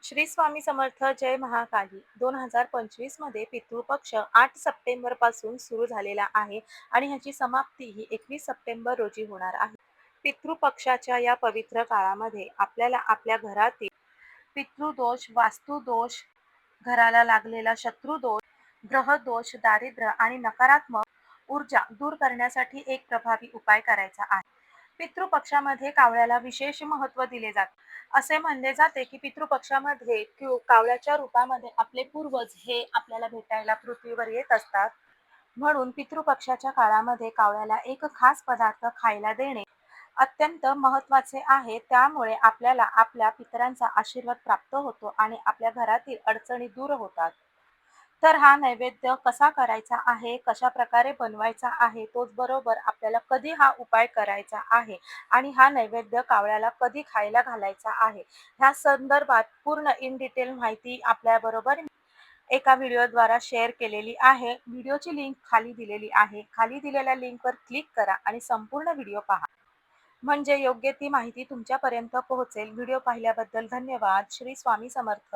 श्री स्वामी समर्थ जय महाकाली 2025 मध्ये पितृपक्ष 8 सप्टेंबर पासून सुरू झालेला आहे आणि ह्याची समाप्ती ही 21 सप्टेंबर रोजी होणार आहे. पितृपक्षाच्या या पवित्र काळामध्ये आपल्याला आपल्या घरातील पितृदोष, वास्तुदोष, घराला लागलेला शत्रुदोष, ग्रहदोष, दारिद्र्य आणि नकारात्मक ऊर्जा दूर करण्यासाठी एक प्रभावी उपाय करायचा आहे. पितृपक्षामध्ये कावळ्याला विशेष महत्त्व दिले जाते. असे म्हणले जाते की पितृपक्षामध्ये कावळ्याच्या रूपामध्ये आपले पूर्वज हे आपल्याला भेटायला पृथ्वीवर येत असतात. म्हणून पितृपक्षाच्या काळामध्ये कावळ्याला एक खास पदार्थ खायला देणे अत्यंत महत्त्वाचे आहे. त्यामुळे आपल्याला आपल्या पितरांचा आशीर्वाद प्राप्त होतो आणि आपल्या घरातील अडचणी दूर होतात. तर हा नैवेद्य कसा करायचा आहे, कशा प्रकारे बनवायचा आहे, तोच बरोबर आपल्याला कधी हा उपाय करायचा आहे आणि हा नैवेद्य कावळ्याला कधी खायला घालायचा आहे, ह्या संदर्भात पूर्ण इन डिटेल माहिती आपल्याबरोबर एका व्हिडिओद्वारा शेअर केलेली आहे. व्हिडिओची लिंक खाली दिलेली आहे. खाली दिलेल्या लिंकवर क्लिक करा आणि संपूर्ण व्हिडिओ पहा. म्हणजे योग्य ती माहिती तुमच्यापर्यंत पोहोचेल. व्हिडिओ पाहिल्याबद्दल धन्यवाद. श्री स्वामी समर्थ.